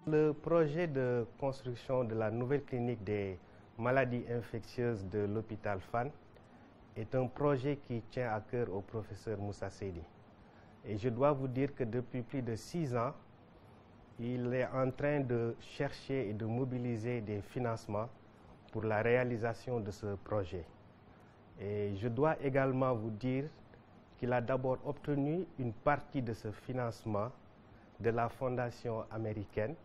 Le projet de construction de la nouvelle clinique des maladies infectieuses de l'hôpital Fann est un projet qui tient à cœur au professeur Moussa Seydi. Et je dois vous dire que depuis plus de 6 ans, il est en train de chercher et de mobiliser des financements pour la réalisation de ce projet. Et je dois également vous dire qu'il a d'abord obtenu une partie de ce financement de la fondation américaine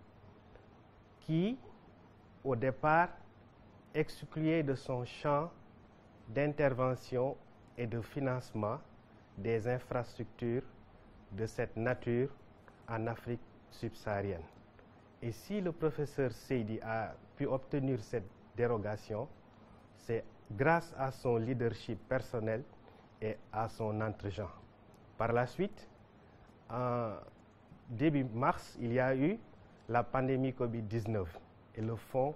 qui, au départ, excluait de son champ d'intervention et de financement des infrastructures de cette nature en Afrique subsaharienne. Et si le professeur Seydi a pu obtenir cette dérogation, c'est grâce à son leadership personnel et à son entre-gens. Par la suite, en début mars, il y a eu la pandémie Covid-19 et le fonds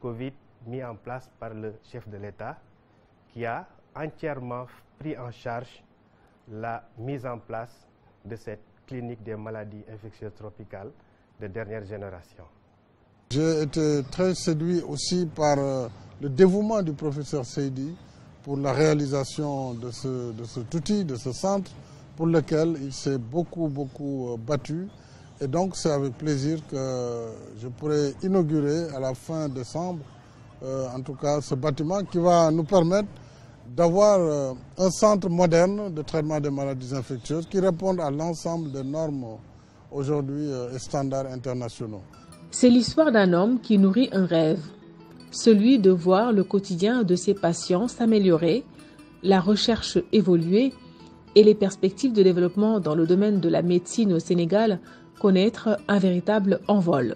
Covid mis en place par le chef de l'État qui a entièrement pris en charge la mise en place de cette clinique des maladies infectieuses tropicales de dernière génération. J'ai été très séduit aussi par le dévouement du professeur Seydi pour la réalisation de cet outil, de ce centre, pour lequel il s'est beaucoup battu. Et donc c'est avec plaisir que je pourrai inaugurer à la fin décembre, en tout cas ce bâtiment qui va nous permettre d'avoir un centre moderne de traitement des maladies infectieuses qui répond à l'ensemble des normes aujourd'hui et standards internationaux. C'est l'histoire d'un homme qui nourrit un rêve, celui de voir le quotidien de ses patients s'améliorer, la recherche évoluer et les perspectives de développement dans le domaine de la médecine au Sénégal connaître un véritable envol.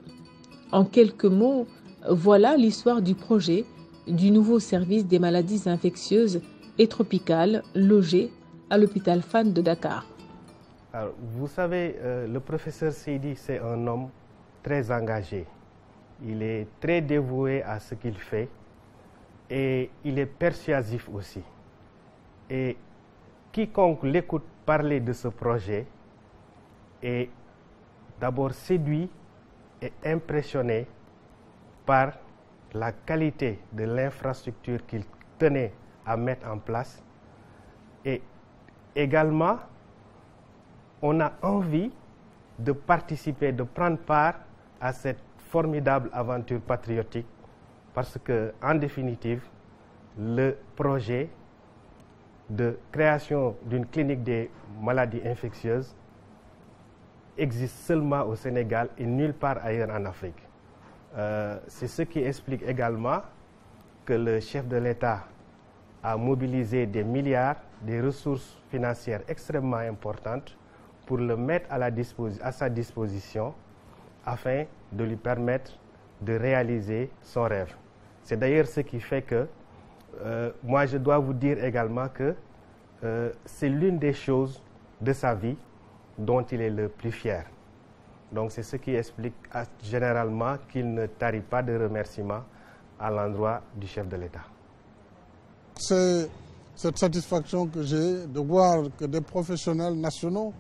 En quelques mots, voilà l'histoire du projet du nouveau service des maladies infectieuses et tropicales logé à l'hôpital Fann de Dakar. Alors, vous savez, le professeur Seydi, c'est un homme très engagé. Il est très dévoué à ce qu'il fait et il est persuasif aussi. Et quiconque l'écoute parler de ce projet est d'abord séduit et impressionné par la qualité de l'infrastructure qu'il tenait à mettre en place. Et également, on a envie de participer, de prendre part à cette formidable aventure patriotique parce que, en définitive, le projet de création d'une clinique des maladies infectieuses existe seulement au Sénégal et nulle part ailleurs en Afrique. C'est ce qui explique également que le chef de l'État a mobilisé des milliards, des ressources financières extrêmement importantes pour le mettre à sa disposition afin de lui permettre de réaliser son rêve. C'est d'ailleurs ce qui fait que moi je dois vous dire également que c'est l'une des choses de sa vie dont il est le plus fier. Donc c'est ce qui explique généralement qu'il ne tarit pas de remerciements à l'endroit du chef de l'État. C'est cette satisfaction que j'ai de voir que des professionnels nationaux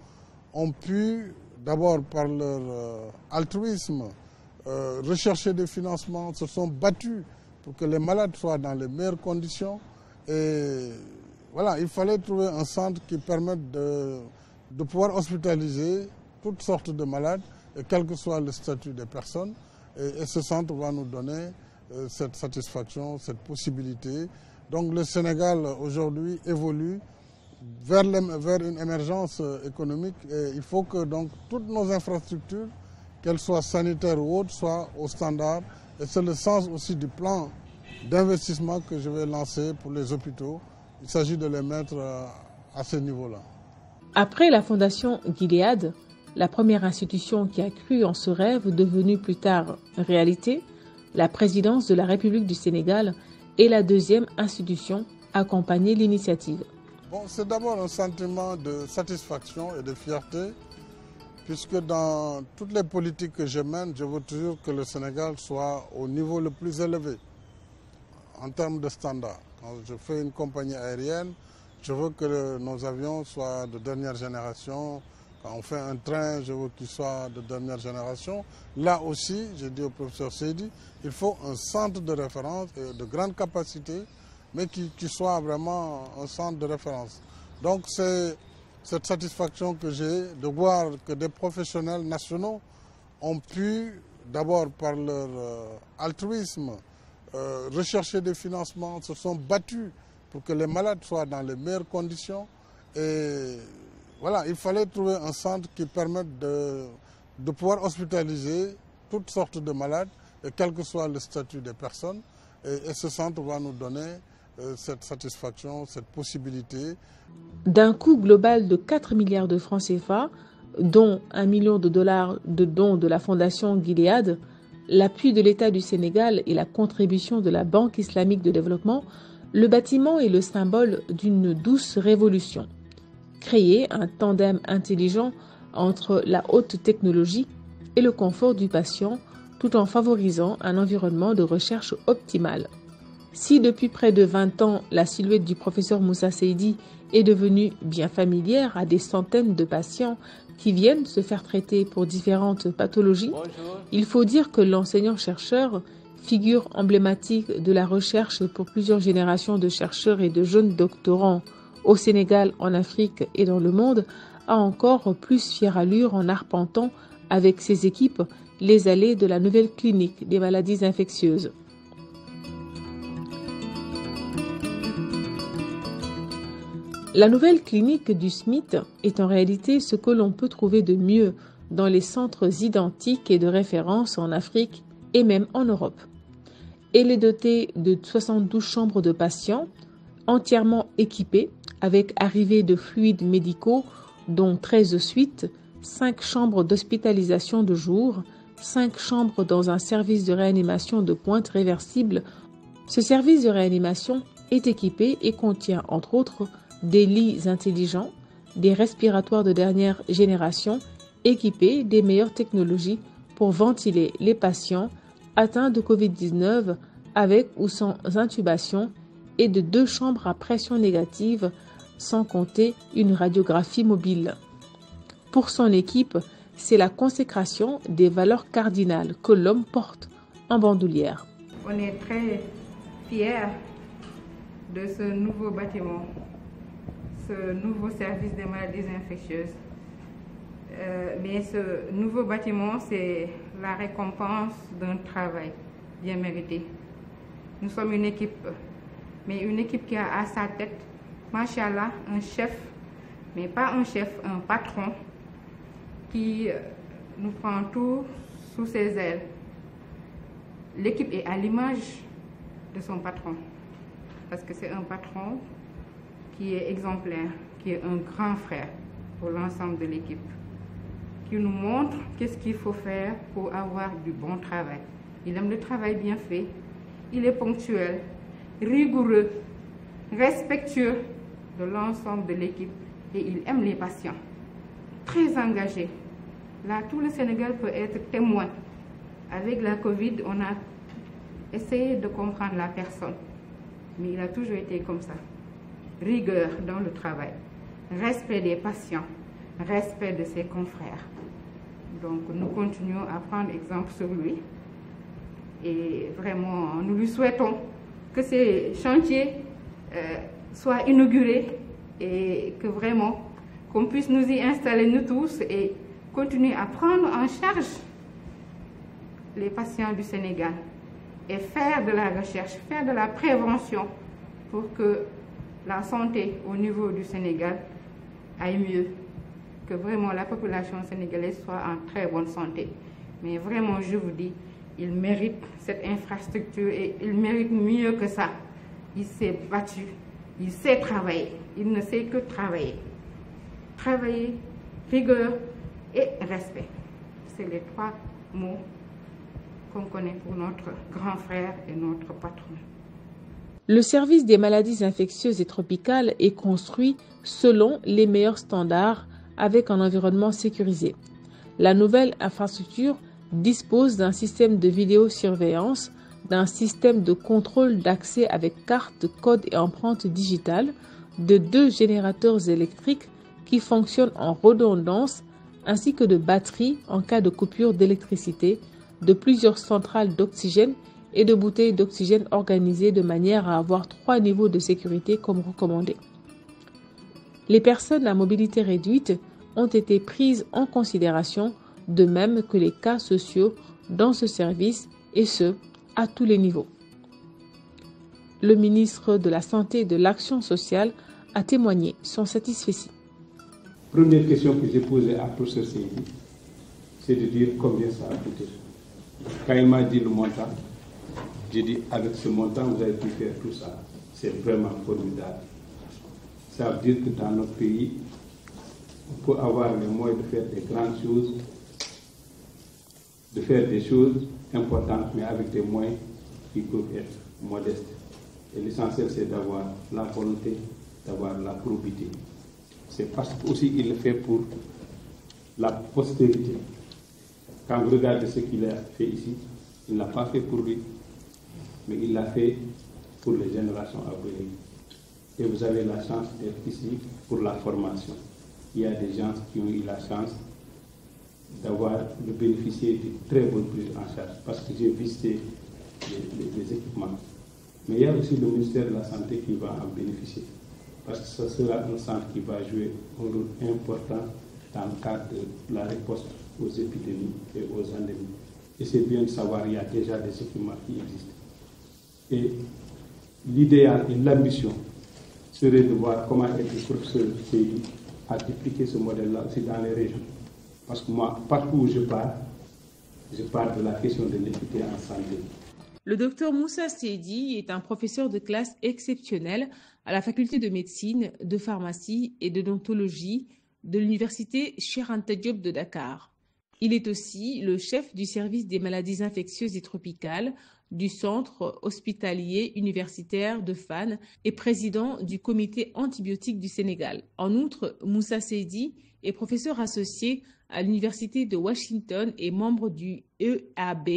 ont pu, d'abord par leur altruisme, rechercher des financements, se sont battus pour que les malades soient dans les meilleures conditions. Et voilà, il fallait trouver un centre qui permette de pouvoir hospitaliser toutes sortes de malades, et quel que soit le statut des personnes. Et ce centre va nous donner cette satisfaction, cette possibilité. Donc le Sénégal aujourd'hui évolue vers une émergence économique et il faut que donc toutes nos infrastructures, qu'elles soient sanitaires ou autres, soient au standard. Et c'est le sens aussi du plan d'investissement que je vais lancer pour les hôpitaux. Il s'agit de les mettre à ce niveau-là. Après la Fondation Gilead, la première institution qui a cru en ce rêve devenu plus tard réalité, la présidence de la République du Sénégal est la deuxième institution à accompagner l'initiative. Bon, c'est d'abord un sentiment de satisfaction et de fierté, puisque dans toutes les politiques que je mène, je veux toujours que le Sénégal soit au niveau le plus élevé en termes de standards. Quand je fais une compagnie aérienne, je veux que nos avions soient de dernière génération, Quand on fait un train, je veux qu'il soit de dernière génération. Là aussi, j'ai dit au professeur Seydi, il faut un centre de référence de grande capacité, mais qui soit vraiment un centre de référence. Donc c'est cette satisfaction que j'ai de voir que des professionnels nationaux ont pu, d'abord par leur altruisme, rechercher des financements, se sont battus pour que les malades soient dans les meilleures conditions. Et voilà, il fallait trouver un centre qui permette de pouvoir hospitaliser toutes sortes de malades, et quel que soit le statut des personnes. Et ce centre va nous donner cette satisfaction, cette possibilité. D'un coût global de 4 milliards de francs CFA, dont $1 million de dons de la Fondation Gilead, l'appui de l'État du Sénégal et la contribution de la Banque islamique de développement, le bâtiment est le symbole d'une douce révolution. Créer un tandem intelligent entre la haute technologie et le confort du patient, tout en favorisant un environnement de recherche optimal. Si depuis près de 20 ans, la silhouette du professeur Moussa Seydi est devenue bien familière à des centaines de patients qui viennent se faire traiter pour différentes pathologies, il faut dire que l'enseignant-chercheur, figure emblématique de la recherche pour plusieurs générations de chercheurs et de jeunes doctorants au Sénégal, en Afrique et dans le monde, a encore plus fière allure en arpentant avec ses équipes les allées de la nouvelle clinique des maladies infectieuses. La nouvelle clinique du SMIT est en réalité ce que l'on peut trouver de mieux dans les centres identiques et de référence en Afrique et même en Europe. Elle est dotée de 72 chambres de patients entièrement équipées avec arrivée de fluides médicaux dont 13 suites, 5 chambres d'hospitalisation de jour, 5 chambres dans un service de réanimation de pointe réversible. Ce service de réanimation est équipé et contient entre autres des lits intelligents, des respiratoires de dernière génération équipés des meilleures technologies pour ventiler les patients atteints de Covid-19 avec ou sans intubation et de 2 chambres à pression négative, sans compter une radiographie mobile. Pour son équipe, c'est la consécration des valeurs cardinales que l'homme porte en bandoulière. On est très fiers de ce nouveau bâtiment, ce nouveau service des maladies infectieuses. Mais ce nouveau bâtiment, c'est la récompense d'un travail bien mérité. Nous sommes une équipe, mais une équipe qui a à sa tête, machallah, un chef, mais pas un chef, un patron qui nous prend tout sous ses ailes. L'équipe est à l'image de son patron, parce que c'est un patron qui est exemplaire, qui est un grand frère pour l'ensemble de l'équipe, qui nous montre qu'est-ce qu'il faut faire pour avoir du bon travail. Il aime le travail bien fait, il est ponctuel, rigoureux, respectueux de l'ensemble de l'équipe et il aime les patients, très engagé. Là, tout le Sénégal peut être témoin. Avec la Covid, on a essayé de comprendre la personne, mais il a toujours été comme ça. Rigueur dans le travail, respect des patients, respect de ses confrères. Donc nous continuons à prendre exemple sur lui et vraiment nous lui souhaitons que ces chantiers soient inaugurés et que vraiment qu'on puisse nous y installer nous tous et continuer à prendre en charge les patients du Sénégal et faire de la recherche, faire de la prévention pour que la santé au niveau du Sénégal aille mieux, que vraiment la population sénégalaise soit en très bonne santé. Mais vraiment, je vous dis, il mérite cette infrastructure et il mérite mieux que ça. Il s'est battu, il sait travailler, il ne sait que travailler. Travailler, rigueur et respect. C'est les 3 mots qu'on connaît pour notre grand frère et notre patron. Le service des maladies infectieuses et tropicales est construit selon les meilleurs standards avec un environnement sécurisé. La nouvelle infrastructure dispose d'un système de vidéosurveillance, d'un système de contrôle d'accès avec carte, code et empreinte digitale, de 2 générateurs électriques qui fonctionnent en redondance ainsi que de batteries en cas de coupure d'électricité, de plusieurs centrales d'oxygène et de bouteilles d'oxygène organisées de manière à avoir 3 niveaux de sécurité comme recommandé. Les personnes à mobilité réduite ont été prises en considération, de même que les cas sociaux dans ce service, et ce, à tous les niveaux. Le ministre de la Santé et de l'Action sociale a témoigné son satisfecit. Première question que j'ai posée à professeur Seydi, c'est de dire combien ça a coûté. Quand il m'a dit le montant, j'ai dit avec ce montant, vous avez pu faire tout ça. C'est vraiment formidable. Ça veut dire que dans notre pays, on peut avoir les moyens de faire des grandes choses, de faire des choses importantes, mais avec des moyens qui peuvent être modestes. Et l'essentiel, c'est d'avoir la volonté, d'avoir la probité. C'est parce qu'il le fait pour la postérité. Quand vous regardez ce qu'il a fait ici, il ne l'a pas fait pour lui, mais il l'a fait pour les générations à venir. Et vous avez la chance d'être ici pour la formation. Il y a des gens qui ont eu la chance de bénéficier de très bonnes prises en charge, parce que j'ai visité les équipements. Mais il y a aussi le ministère de la Santé qui va en bénéficier, parce que ce sera un centre qui va jouer un rôle important dans le cadre de la riposte aux épidémies et aux endémies. Et c'est bien de savoir qu'il y a déjà des équipements qui existent. Et l'idéal et l'ambition serait de voir comment le professeur Seydi a dupliqué ce modèle-là aussi dans les régions. Parce que moi, partout où je parle de la question de l'équité en santé. Le docteur Moussa Seydi est un professeur de classe exceptionnel à la faculté de médecine, de pharmacie et d'odontologie de l'université Cheikh Anta Diop de Dakar. Il est aussi le chef du service des maladies infectieuses et tropicales du centre hospitalier universitaire de Fann et président du comité antibiotique du Sénégal. En outre, Moussa Seydi est professeur associé à l'université de Washington et membre du EAB,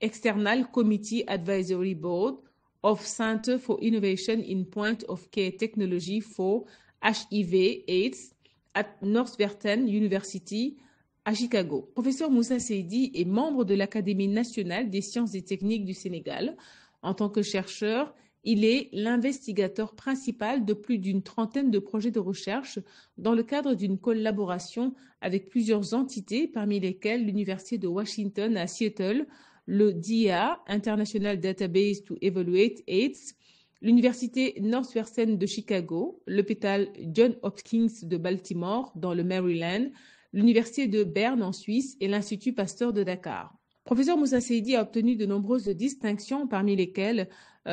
External Committee Advisory Board of Center for Innovation in Point of Care Technology for HIV/AIDS at Northwestern University à Chicago. Professeur Moussa Seydi est membre de l'Académie nationale des sciences et techniques du Sénégal. En tant que chercheur, il est l'investigateur principal de plus d'une trentaine de projets de recherche dans le cadre d'une collaboration avec plusieurs entités, parmi lesquelles l'Université de Washington à Seattle, le DIA, International Database to Evaluate AIDS, l'Université Northwestern de Chicago, l'hôpital Johns Hopkins de Baltimore dans le Maryland, l'Université de Berne en Suisse et l'Institut Pasteur de Dakar. Professeur Moussa Seydi a obtenu de nombreuses distinctions, parmi lesquelles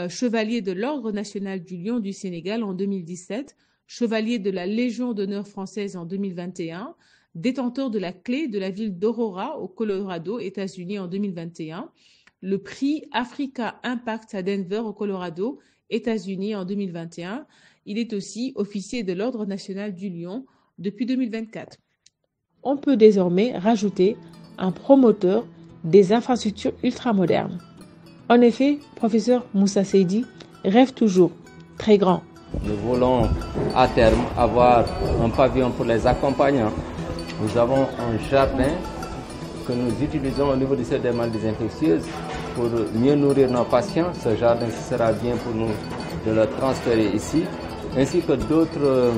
Chevalier de l'Ordre national du Lion du Sénégal en 2017, Chevalier de la Légion d'honneur française en 2021, détenteur de la clé de la ville d'Aurora au Colorado, États-Unis en 2021, le prix Africa Impact à Denver au Colorado, États-Unis en 2021. Il est aussi officier de l'Ordre national du Lion depuis 2024. On peut désormais rajouter un promoteur des infrastructures ultramodernes. En effet, professeur Moussa Seydi rêve toujours très grand. Nous voulons à terme avoir un pavillon pour les accompagnants. Nous avons un jardin que nous utilisons au niveau du service des maladies infectieuses pour mieux nourrir nos patients. Ce jardin, ce sera bien pour nous de le transférer ici, ainsi que d'autres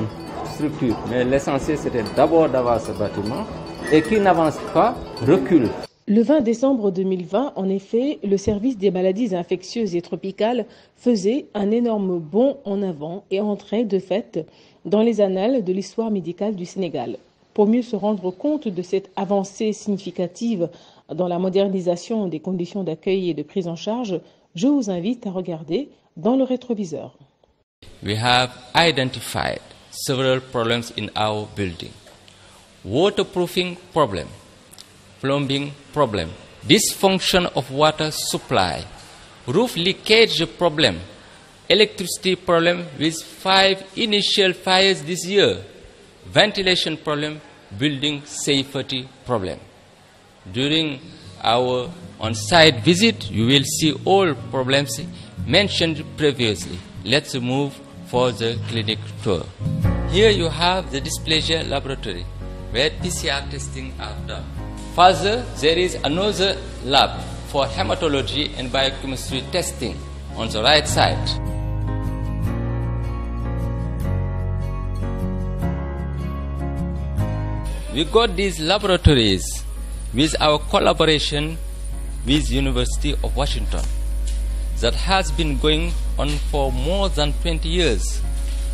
structures. Mais l'essentiel, c'était d'abord d'avoir ce bâtiment et qui n'avance pas, recule. Le 20 décembre 2020, en effet, le service des maladies infectieuses et tropicales faisait un énorme bond en avant et entrait de fait dans les annales de l'histoire médicale du Sénégal. Pour mieux se rendre compte de cette avancée significative dans la modernisation des conditions d'accueil et de prise en charge, je vous invite à regarder dans le rétroviseur. We have identified several problems in our building. Waterproofing problem, plumbing problem, dysfunction of water supply, roof leakage problem, electricity problem with 5 initial fires this year, ventilation problem, building safety problem. During our on-site visit, you will see all problems mentioned previously. Let's move for the clinic tour. Here you have the dysplasia laboratory, where PCR testing are done. Further, there is another lab for hematology and biochemistry testing on the right side. We got these laboratories with our collaboration with University of Washington that has been going on for more than 20 years,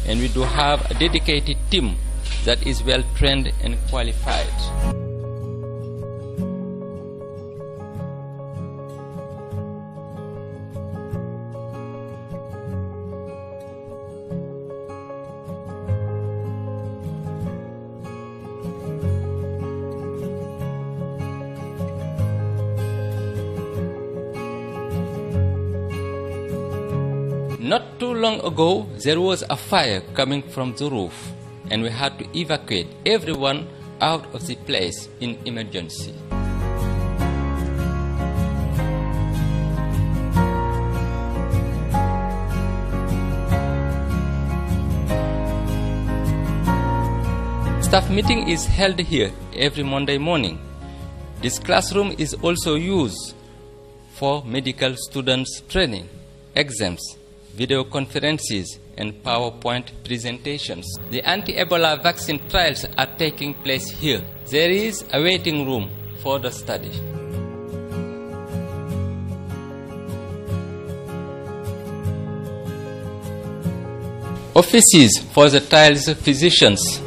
and we do have a dedicated team that is well trained and qualified. Not too long ago, there was a fire coming from the roof, and we had to evacuate everyone out of the place in emergency. Staff meeting is held here every Monday morning. This classroom is also used for medical students training, exams, video conferences, and PowerPoint presentations. The anti-Ebola vaccine trials are taking place here. There is a waiting room for the study. Offices for the trials physicians.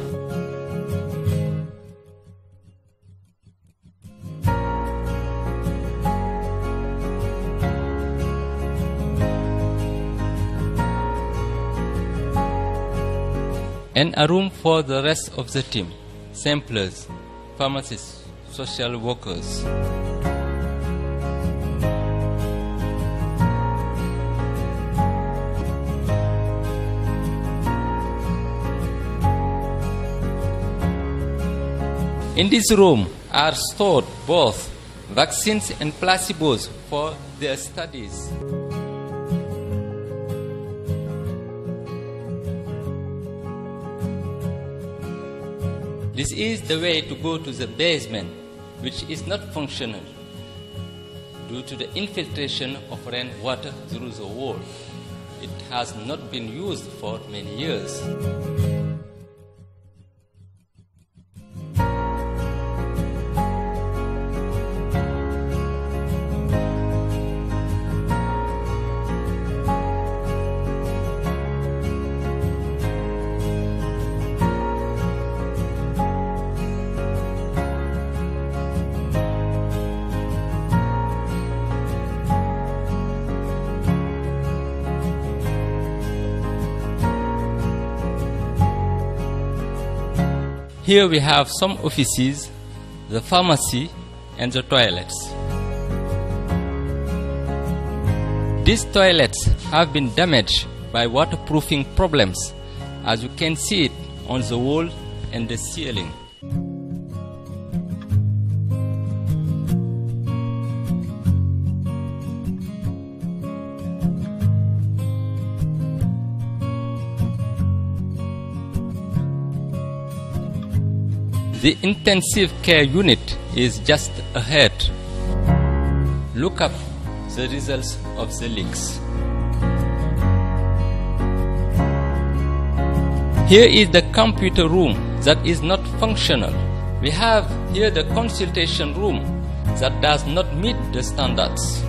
And a room for the rest of the team, samplers, pharmacists, social workers. In this room are stored both vaccines and placebos for their studies. This is the way to go to the basement, which is not functional due to the infiltration of rainwater through the wall. It has not been used for many years. Here we have some offices, the pharmacy, and the toilets. These toilets have been damaged by waterproofing problems, as you can see it on the wall and the ceiling. The intensive care unit is just ahead. Look up the results of the leaks. Here is the computer room that is not functional. We have here the consultation room that does not meet the standards.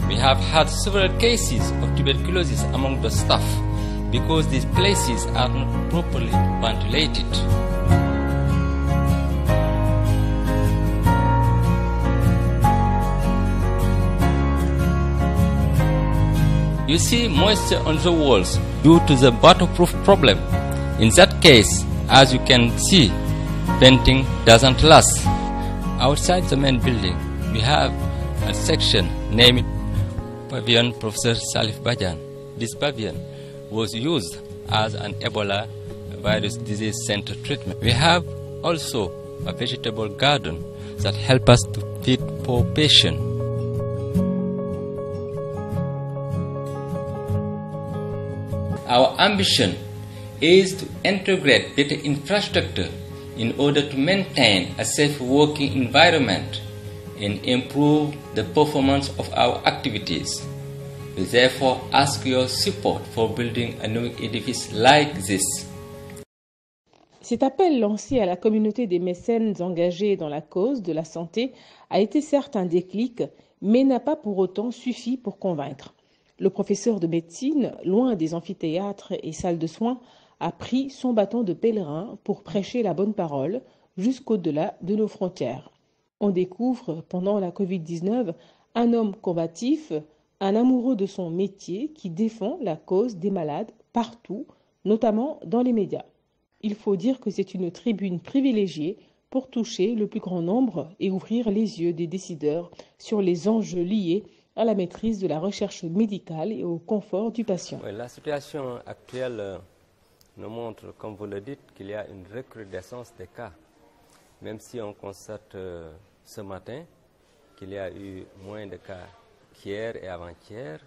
We have had several cases of tuberculosis among the staff because these places are not properly ventilated. You see moisture on the walls due to the waterproof problem. In that case, as you can see, painting doesn't last. Outside the main building, we have a section named Pavilion Professor Salif Badiane. This pavilion was used as an Ebola virus disease center treatment. We have also a vegetable garden that helps us to feed poor patients. Our ambition is to integrate better infrastructure in order to maintain a safe working environment and improve the performance of our activities. We therefore ask your support for building a new edifice like this. Cet appel lancé à la communauté des mécènes engagés dans la cause de la santé a été certes un déclic, mais n'a pas pour autant suffi pour convaincre. Le professeur de médecine, loin des amphithéâtres et salles de soins, a pris son bâton de pèlerin pour prêcher la bonne parole jusqu'au-delà de nos frontières. On découvre pendant la Covid-19 un homme combatif, un amoureux de son métier qui défend la cause des malades partout, notamment dans les médias. Il faut dire que c'est une tribune privilégiée pour toucher le plus grand nombre et ouvrir les yeux des décideurs sur les enjeux liés à la maîtrise de la recherche médicale et au confort du patient. Oui, la situation actuelle nous montre, comme vous le dites, qu'il y a une recrudescence des cas. Même si on constate ce matin qu'il y a eu moins de cas qu'hier et avant-hier,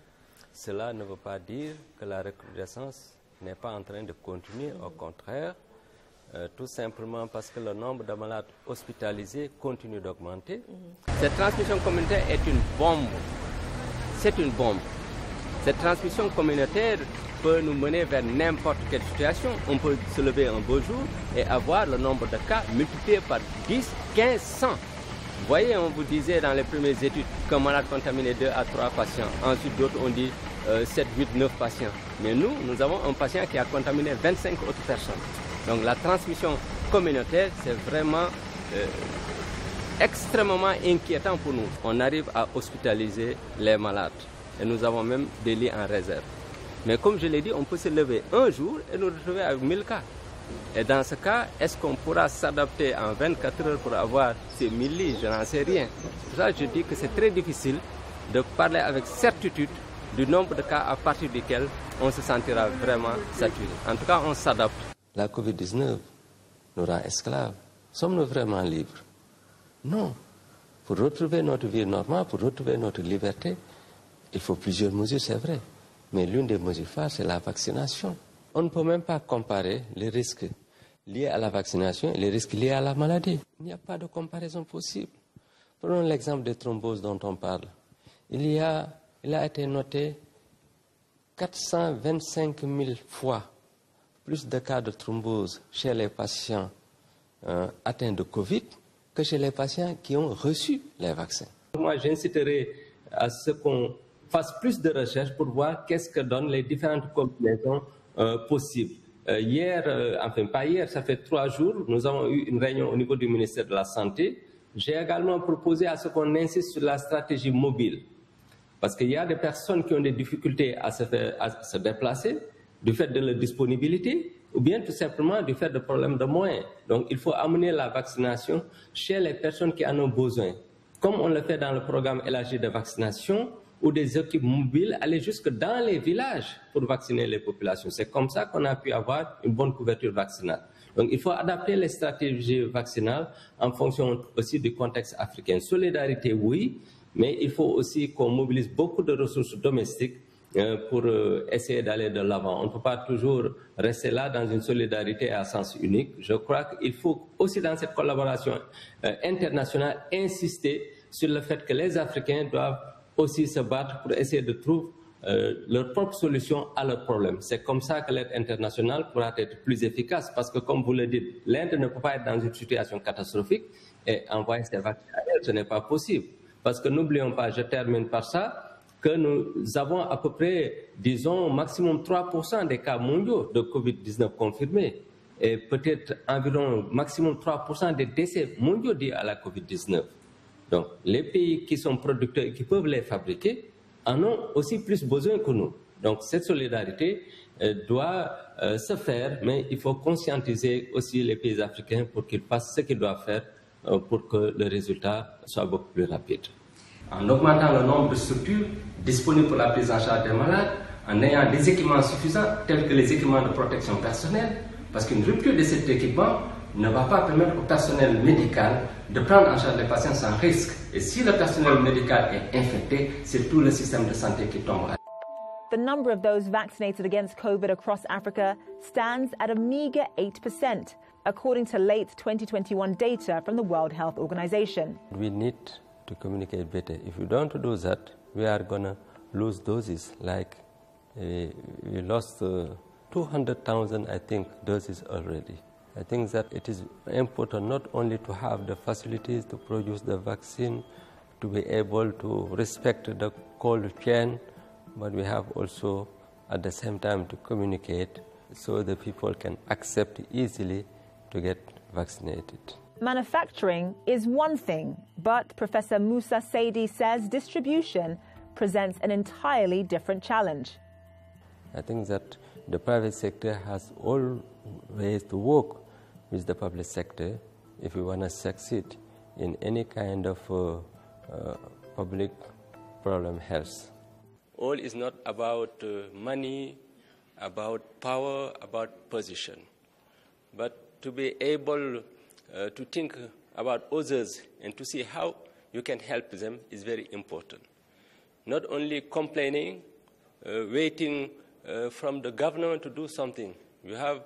cela ne veut pas dire que la recrudescence n'est pas en train de continuer, au contraire, tout simplement parce que le nombre de malades hospitalisés continue d'augmenter. Cette transmission communautaire est une bombe. C'est une bombe. Cette transmission communautaire peut nous mener vers n'importe quelle situation. On peut se lever un beau jour et avoir le nombre de cas multiplié par 10, 15, 100. Vous voyez, on vous disait dans les premières études qu'un malade contaminait 2 à 3 patients. Ensuite, d'autres ont dit 7, 8, 9 patients. Mais nous avons un patient qui a contaminé 25 autres personnes. Donc la transmission communautaire, c'est vraiment extrêmement inquiétant pour nous. On arrive à hospitaliser les malades et nous avons même des lits en réserve. Mais comme je l'ai dit, on peut se lever un jour et nous retrouver avec 1000 cas. Et dans ce cas, est-ce qu'on pourra s'adapter en 24 heures pour avoir ces 1000 lits? Je n'en sais rien. C'est pour ça que je dis que c'est très difficile de parler avec certitude du nombre de cas à partir duquel on se sentira vraiment saturé. En tout cas, on s'adapte. La Covid-19 nous rend esclaves. Sommes-nous vraiment libres? Non. Pour retrouver notre vie normale, pour retrouver notre liberté, il faut plusieurs mesures, c'est vrai. Mais l'une des mesures phares, c'est la vaccination. On ne peut même pas comparer les risques liés à la vaccination et les risques liés à la maladie. Il n'y a pas de comparaison possible. Prenons l'exemple des thromboses dont on parle. Il a été noté 425 000 fois plus de cas de thrombose chez les patients atteints de Covid que chez les patients qui ont reçu les vaccins. Moi, j'inciterai à ce qu'on fasse plus de recherches pour voir qu'est-ce que donnent les différentes combinaisons possibles. Pas hier, ça fait 3 jours, nous avons eu une réunion au niveau du ministère de la Santé. J'ai également proposé à ce qu'on insiste sur la stratégie mobile. Parce qu'il y a des personnes qui ont des difficultés à se déplacer du fait de leur disponibilité ou bien tout simplement du fait de problèmes de moyens. Donc il faut amener la vaccination chez les personnes qui en ont besoin. Comme on le fait dans le programme élargi de vaccination, ou des équipes mobiles aller jusque dans les villages pour vacciner les populations. C'est comme ça qu'on a pu avoir une bonne couverture vaccinale. Donc il faut adapter les stratégies vaccinales en fonction aussi du contexte africain. Solidarité, oui, mais il faut aussi qu'on mobilise beaucoup de ressources domestiques pour essayer d'aller de l'avant. On ne peut pas toujours rester là dans une solidarité à sens unique. Je crois qu'il faut aussi dans cette collaboration internationale insister sur le fait que les Africains doivent aussi se battre pour essayer de trouver leur propre solution à leurs problèmes. C'est comme ça que l'aide internationale pourra être plus efficace parce que, comme vous le dites, l'Inde ne peut pas être dans une situation catastrophique et envoyer ses vaccins à elle, ce n'est pas possible. Parce que n'oublions pas, je termine par ça, que nous avons à peu près, disons, maximum 3% des cas mondiaux de Covid-19 confirmés et peut-être environ maximum 3% des décès mondiaux dus à la Covid-19. Donc, les pays qui sont producteurs et qui peuvent les fabriquer en ont aussi plus besoin que nous. Donc, cette solidarité doit se faire, mais il faut conscientiser aussi les pays africains pour qu'ils fassent ce qu'ils doivent faire pour que le résultat soit beaucoup plus rapide. En augmentant le nombre de structures disponibles pour la prise en charge des malades, en ayant des équipements suffisants, tels que les équipements de protection personnelle, parce qu'une rupture de cet équipement ne va pas permettre au personnel médical de prendre en charge les patients sans risque. Et si le personnel médical est infecté, c'est tout le système de santé qui tombe. The number of those vaccinated against COVID across Africa stands at a meager 8%, according to late 2021 data from the World Health Organization. We need to communicate better. If we don't do that, we are going to lose doses. Like we lost 200,000, I think, doses already. I think that it is important not only to have the facilities to produce the vaccine, to be able to respect the cold chain, but we have also at the same time to communicate so the people can accept easily to get vaccinated. Manufacturing is one thing, but Professor Musa Seydi says distribution presents an entirely different challenge. I think that the private sector has always to work with the public sector if we want to succeed in any kind of public problem health. All is not about money, about power, about position, but to be able to think about others and to see how you can help them is very important. Not only complaining, waiting from the government to do something. You have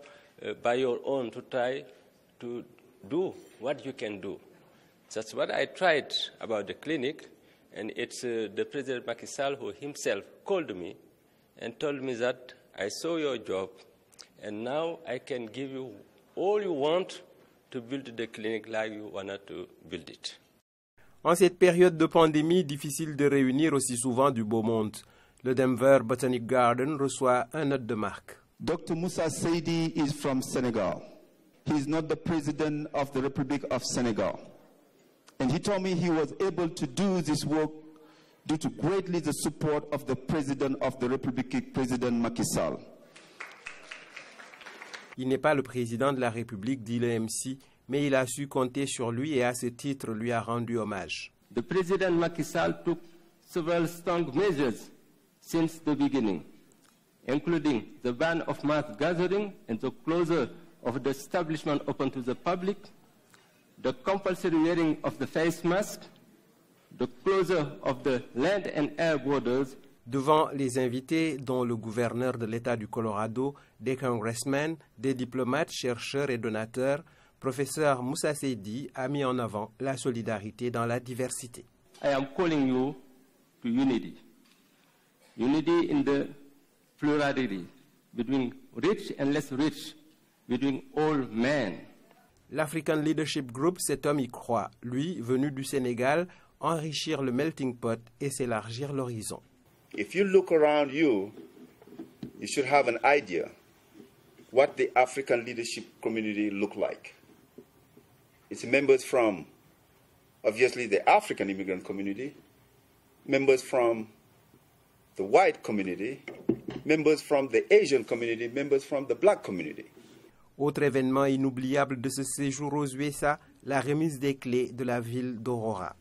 by your own to try to do what you can do. That's what I tried about the clinic, and it's the President Macky Sall who himself called me and told me that I saw your job, and now I can give you all you want to build the clinic like you wanted to build it. En cette période de pandémie, difficile de réunir aussi souvent du beau monde. Le Denver Botanic Garden reçoit un hôte de marque. Dr. Musa Seydi is from Senegal. He is not the president of the Republic of Senegal. And he told me he was able to do this work due to greatly the support of the President of the Republic, President Macky Sall. Il n'est pas le président de la République, dit le MC, mais il a su compter sur lui et à ce titre lui a rendu hommage. The President Macky Sall took several strong measures since the beginning, including the ban of mass gathering and the closure of the establishment open to the public, the compulsory wearing of the face mask, the closure of the land and air borders. Devant les invités, dont le gouverneur de l'État du Colorado, des congressmen, des diplomates, chercheurs et donateurs, professeur Musa Seydi a mis en avant la solidarité dans la diversité. I am calling you to unity. Unity in the plurality, between rich and less rich, between all men. L'African Leadership Group, cet homme y croit, lui, venu du Sénégal, enrichir le melting pot et s'élargir l'horizon. If you look around you, you should have an idea what the African leadership community look like. It's members from, obviously, the African immigrant community, members from the white community, members from the Asian community, members from the black community. Autre événement inoubliable de ce séjour aux USA, la remise des clés de la ville d'Aurora.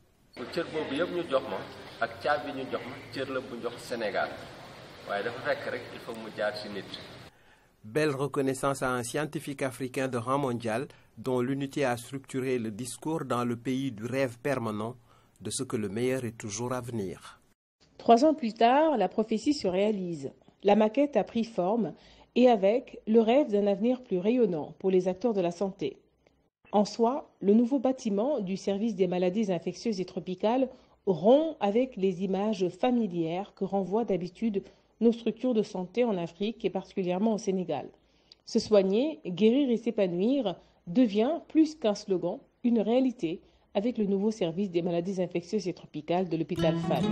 Belle reconnaissance à un scientifique africain de rang mondial dont l'unité a structuré le discours dans le pays du rêve permanent de ce que le meilleur est toujours à venir. 3 ans plus tard, la prophétie se réalise. La maquette a pris forme et avec le rêve d'un avenir plus rayonnant pour les acteurs de la santé. En soi, le nouveau bâtiment du service des maladies infectieuses et tropicales rompt avec les images familières que renvoient d'habitude nos structures de santé en Afrique et particulièrement au Sénégal. Se soigner, guérir et s'épanouir devient plus qu'un slogan, une réalité avec le nouveau service des maladies infectieuses et tropicales de l'hôpital Fann.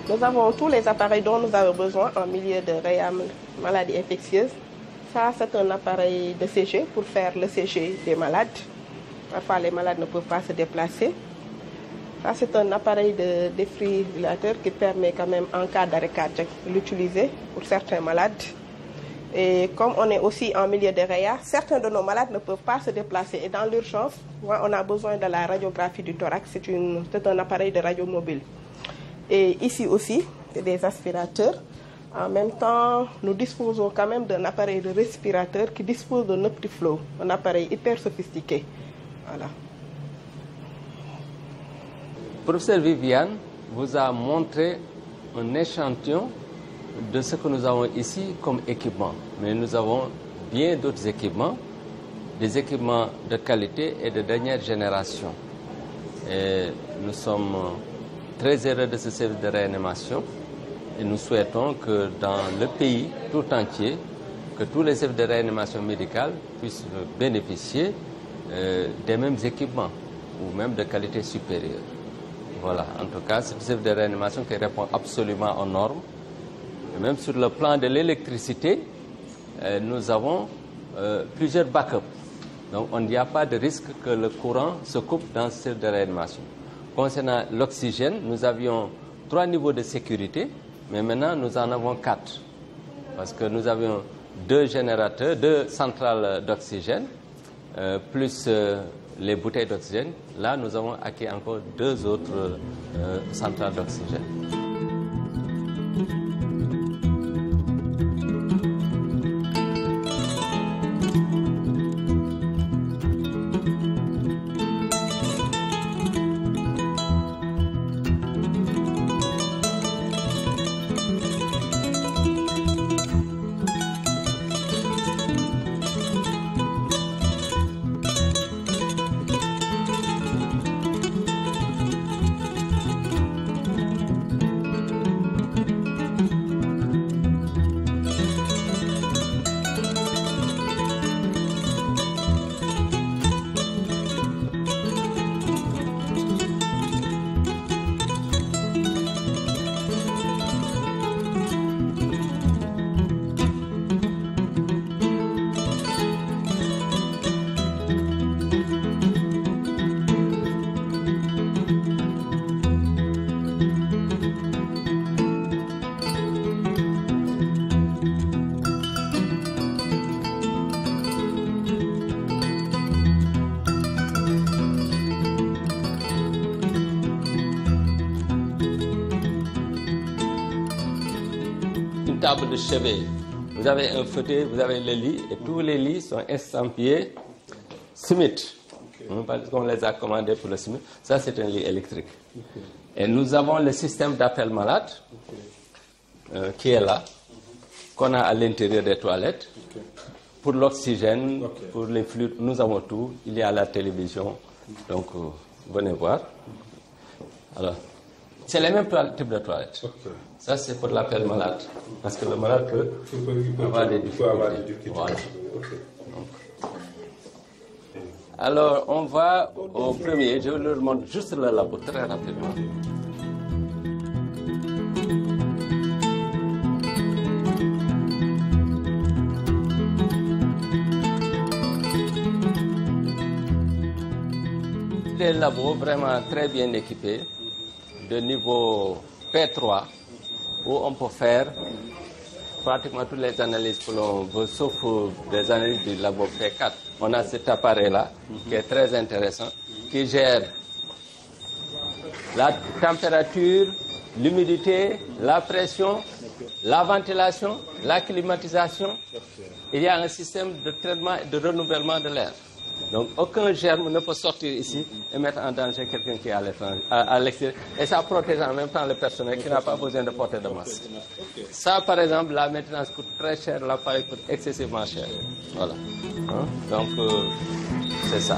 Nous avons tous les appareils dont nous avons besoin en milieu de réam, maladie infectieuse. Ça, c'est un appareil de CG pour faire le CG des malades. Parfois, les malades ne peuvent pas se déplacer. Ça, c'est un appareil de défibrillateur qui permet quand même, en cas d'arrêt cardiaque, de l'utiliser pour certains malades. Et comme on est aussi en milieu de réa, certains de nos malades ne peuvent pas se déplacer. Et dans l'urgence, on a besoin de la radiographie du thorax. C'est un appareil de radio mobile. Et ici aussi, c'est des aspirateurs. En même temps, nous disposons quand même d'un appareil de respirateur qui dispose d'un OptiFlow, un appareil hyper sophistiqué. Voilà. Professeur Viviane vous a montré un échantillon de ce que nous avons ici comme équipement. Mais nous avons bien d'autres équipements, des équipements de qualité et de dernière génération. Et nous sommes très heureux de ce service de réanimation et nous souhaitons que dans le pays tout entier, que tous les services de réanimation médicale puissent bénéficier des mêmes équipements ou même de qualité supérieure. Voilà, en tout cas, c'est un service de réanimation qui répond absolument aux normes. Et même sur le plan de l'électricité, nous avons plusieurs backups. Donc, il n'y a pas de risque que le courant se coupe dans ce service de réanimation. Concernant l'oxygène, nous avions 3 niveaux de sécurité, mais maintenant nous en avons 4. Parce que nous avions 2 générateurs, 2 centrales d'oxygène, plus les bouteilles d'oxygène. Là, nous avons acquis encore 2 autres centrales d'oxygène. Table de chevet, vous avez un fauteuil, vous avez le lit et tous les lits sont estampillés Smith. Parce qu'on les a commandés pour le Smith. Ça, c'est un lit électrique. Et nous avons le système d'appel malade qui est là, qu'on a à l'intérieur des toilettes. Pour l'oxygène, pour les fluides, nous avons tout. Il y a la télévision, donc venez voir. Alors, c'est les mêmes types de toilettes. Ça, c'est pour l'appel malade. Parce que le malade peut avoir des difficultés. Voilà. Alors, on va au premier. Je leur montre juste le labo très rapidement. Des labos vraiment très bien équipés, de niveau P3, où on peut faire pratiquement toutes les analyses que l'on veut, sauf des analyses du labo P4. On a cet appareil-là, qui est très intéressant, qui gère la température, l'humidité, la pression, la ventilation, la climatisation. Il y a un système de traitement et de renouvellement de l'air. Donc aucun germe ne peut sortir ici et mettre en danger quelqu'un qui est à l'extérieur. Et ça protège en même temps le personnel qui n'a pas besoin de porter de masque. Ça, par exemple, la maintenance coûte très cher, l'appareil coûte excessivement cher. Voilà. Donc, c'est ça.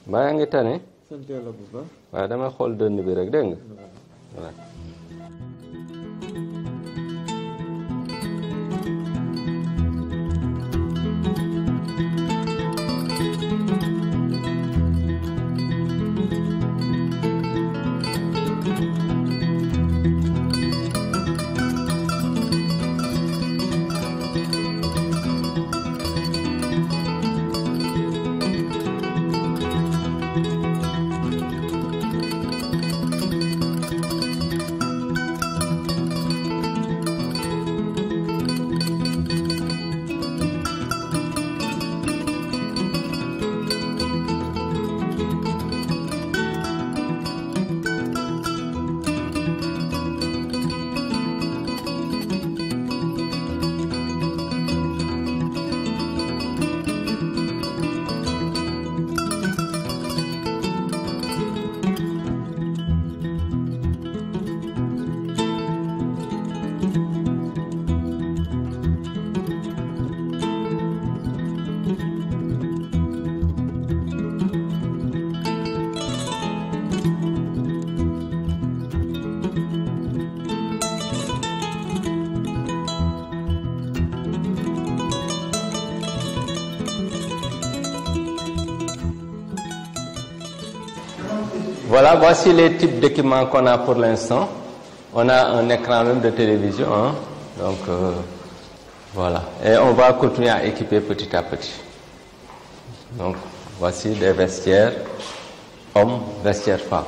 mbaa yaa ngi tane. sant yàlla bu baax. waaw dama xool dënn bi rek dégg nga. voilà. Voilà, voici les types d'équipements qu'on a pour l'instant. On a un écran même de télévision, hein? Donc voilà. Et on va continuer à équiper petit à petit. Donc voici des vestiaires hommes, vestiaires femmes.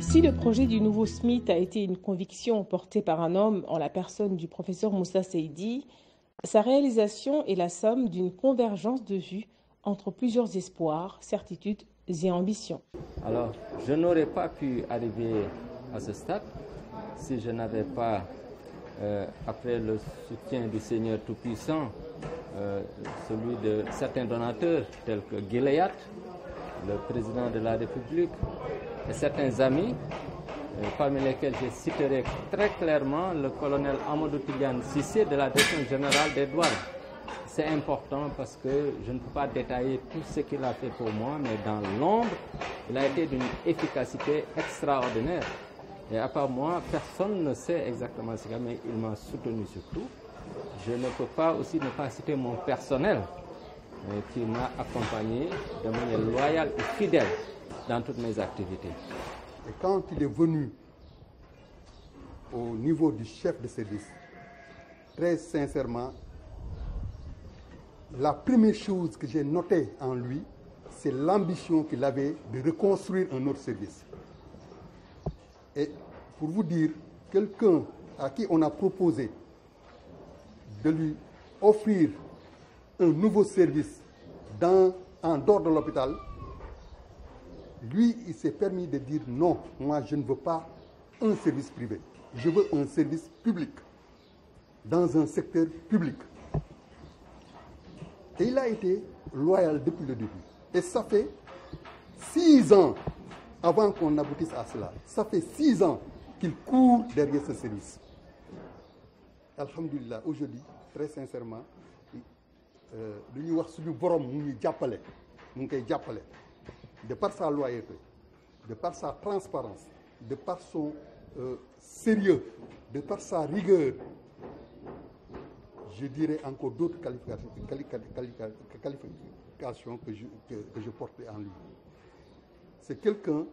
Si le projet du nouveau SMIT a été une conviction portée par un homme en la personne du professeur Moussa Seydi, sa réalisation est la somme d'une convergence de vues entre plusieurs espoirs, certitudes et ambitions. Alors, je n'aurais pas pu arriver à ce stade si je n'avais pas, après le soutien du Seigneur Tout-Puissant, celui de certains donateurs tels que Gilead, le président de la République et certains amis, parmi lesquels je citerai très clairement le colonel Amadou Tidiane Cissé de la Direction générale des douanes. C'est important parce que je ne peux pas détailler tout ce qu'il a fait pour moi, mais dans l'ombre, il a été d'une efficacité extraordinaire. Et à part moi, personne ne sait exactement ce qu'il a, mais il m'a soutenu surtout. Je ne peux pas aussi ne pas citer mon personnel qui m'a accompagné de manière loyale et fidèle dans toutes mes activités. Et quand il est venu au niveau du chef de service, très sincèrement, la première chose que j'ai notée en lui, c'est l'ambition qu'il avait de reconstruire un autre service. Et pour vous dire, quelqu'un à qui on a proposé de lui offrir un nouveau service en dehors de l'hôpital, lui, il s'est permis de dire non, moi je ne veux pas un service privé, je veux un service public, dans un secteur public. Et il a été loyal depuis le début. Et ça fait 6 ans avant qu'on aboutisse à cela. Ça fait 6 ans qu'il court derrière ce service. Alhamdulillah, aujourd'hui, très sincèrement, de par sa loyauté, de par sa transparence, de par son sérieux, de par sa rigueur, je dirais encore d'autres qualifications que je porte en lui. C'est quelqu'un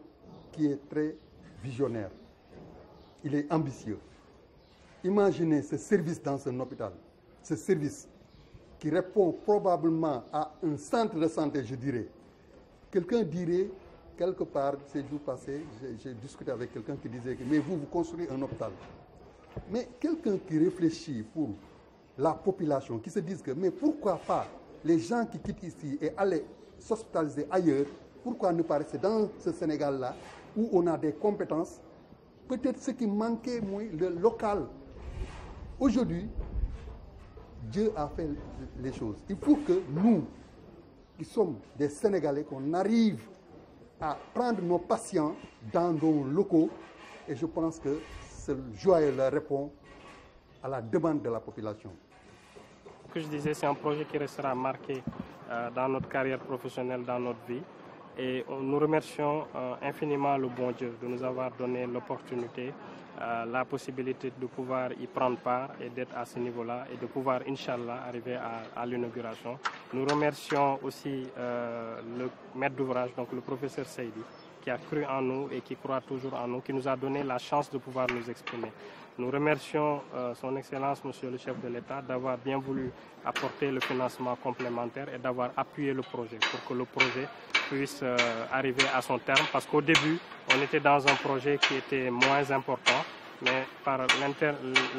qui est très visionnaire. Il est ambitieux. Imaginez ce service dans un hôpital, ce service qui répond probablement à un centre de santé, je dirais. Quelqu'un dirait, quelque part, ces jours passés, j'ai discuté avec quelqu'un qui disait que mais vous construisez un hôpital. Mais quelqu'un qui réfléchit pour la population, qui se disent que mais pourquoi pas les gens qui quittent ici et aller s'hospitaliser ailleurs, pourquoi ne pas rester dans ce Sénégal-là où on a des compétences? Peut-être ce qui manquait, moi, le local. Aujourd'hui, Dieu a fait les choses. Il faut que nous, qui sommes des Sénégalais, qu'on arrive à prendre nos patients dans nos locaux. Et je pense que ce joyeux répond à la demande de la population. Ce que je disais, c'est un projet qui restera marqué dans notre carrière professionnelle, dans notre vie. Et nous remercions infiniment le bon Dieu de nous avoir donné l'opportunité, la possibilité de pouvoir y prendre part et d'être à ce niveau-là et de pouvoir, Inch'Allah, arriver à l'inauguration. Nous remercions aussi le maître d'ouvrage, donc le professeur Seydi, qui a cru en nous et qui croit toujours en nous, qui nous a donné la chance de pouvoir nous exprimer. Nous remercions son Excellence, Monsieur le chef de l'État, d'avoir bien voulu apporter le financement complémentaire et d'avoir appuyé le projet pour que le projet puisse arriver à son terme. Parce qu'au début, on était dans un projet qui était moins important, mais par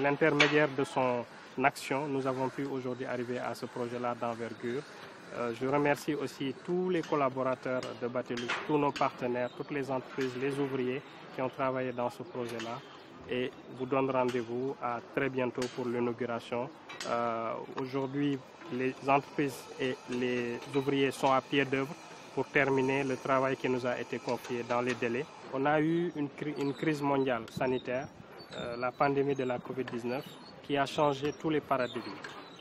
l'intermédiaire de son action, nous avons pu aujourd'hui arriver à ce projet-là d'envergure. Je remercie aussi tous les collaborateurs de Batelux, tous nos partenaires, toutes les entreprises, les ouvriers qui ont travaillé dans ce projet-là. Et vous donne rendez-vous à très bientôt pour l'inauguration. Aujourd'hui, les entreprises et les ouvriers sont à pied d'œuvre pour terminer le travail qui nous a été confié dans les délais. On a eu une crise mondiale sanitaire, la pandémie de la Covid-19, qui a changé tous les paradigmes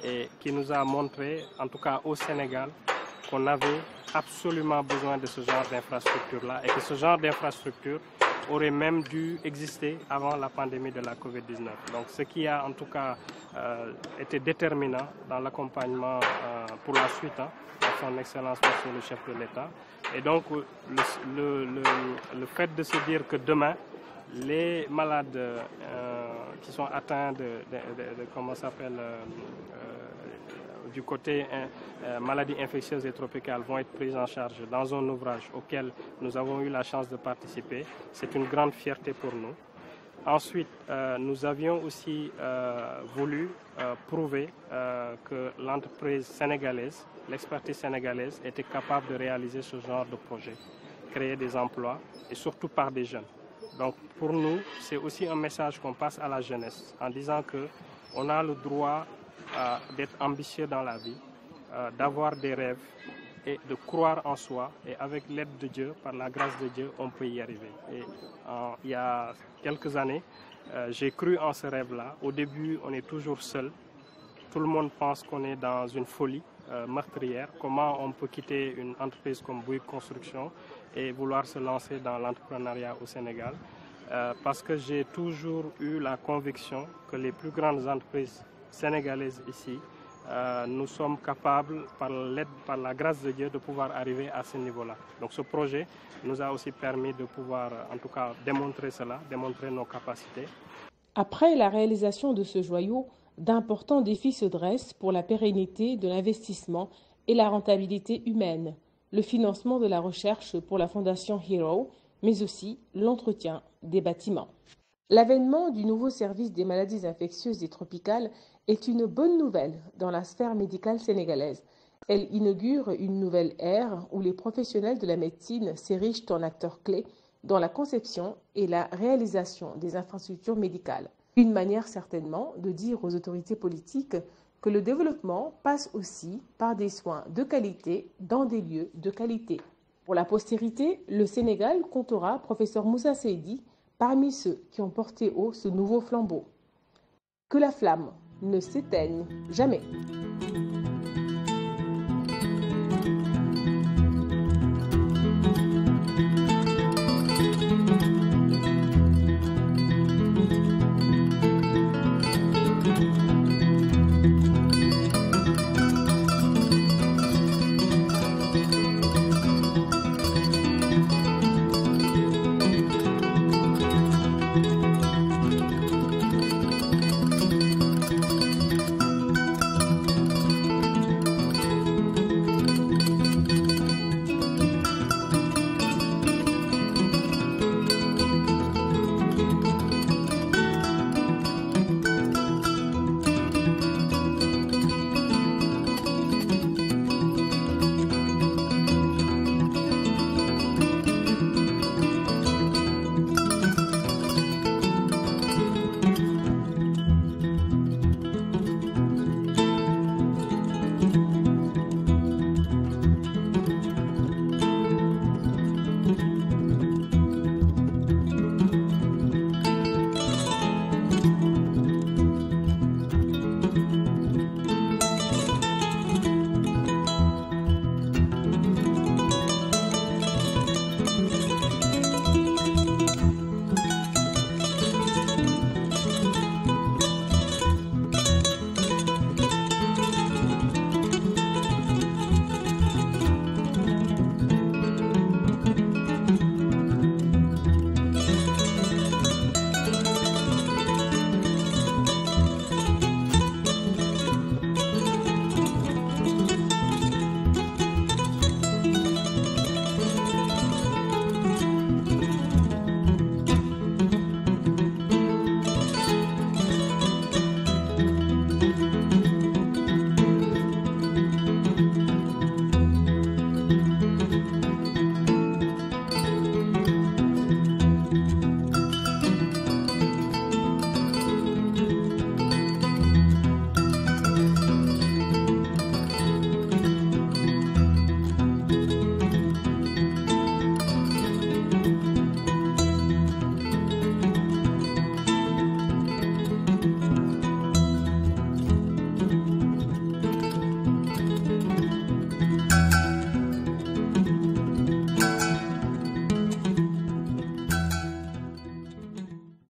et qui nous a montré, en tout cas au Sénégal, qu'on avait absolument besoin de ce genre d'infrastructure-là et que ce genre d'infrastructure aurait même dû exister avant la pandémie de la Covid-19. Donc ce qui a en tout cas été déterminant dans l'accompagnement pour la suite de son Excellence Monsieur le chef de l'État. Et donc le fait de se dire que demain, les malades qui sont atteints de comment s'appelle du côté maladies infectieuses et tropicales vont être prises en charge dans un ouvrage auquel nous avons eu la chance de participer. C'est une grande fierté pour nous. Ensuite, nous avions aussi voulu prouver que l'entreprise sénégalaise, l'expertise sénégalaise était capable de réaliser ce genre de projet, créer des emplois et surtout par des jeunes. Donc pour nous, c'est aussi un message qu'on passe à la jeunesse en disant qu'on a le droit d'être ambitieux dans la vie, d'avoir des rêves et de croire en soi. Et avec l'aide de Dieu, par la grâce de Dieu, on peut y arriver. Et il y a quelques années, j'ai cru en ce rêve-là. Au début, on est toujours seul. Tout le monde pense qu'on est dans une folie meurtrière. Comment on peut quitter une entreprise comme Bouygues Construction et vouloir se lancer dans l'entrepreneuriat au Sénégal? Parce que j'ai toujours eu la conviction que les plus grandes entreprises sénégalaises ici, nous sommes capables, par l'aide, par la grâce de Dieu, de pouvoir arriver à ce niveau-là. Donc ce projet nous a aussi permis de pouvoir, en tout cas, démontrer cela, démontrer nos capacités. Après la réalisation de ce joyau, d'importants défis se dressent pour la pérennité de l'investissement et la rentabilité humaine, le financement de la recherche pour la Fondation Hero, mais aussi l'entretien des bâtiments. L'avènement du nouveau service des maladies infectieuses et tropicales est une bonne nouvelle dans la sphère médicale sénégalaise. Elle inaugure une nouvelle ère où les professionnels de la médecine s'érichent en acteurs clés dans la conception et la réalisation des infrastructures médicales. Une manière certainement de dire aux autorités politiques que le développement passe aussi par des soins de qualité dans des lieux de qualité. Pour la postérité, le Sénégal comptera professeur Moussa Seydi parmi ceux qui ont porté haut ce nouveau flambeau. Que la flamme ne s'éteigne jamais.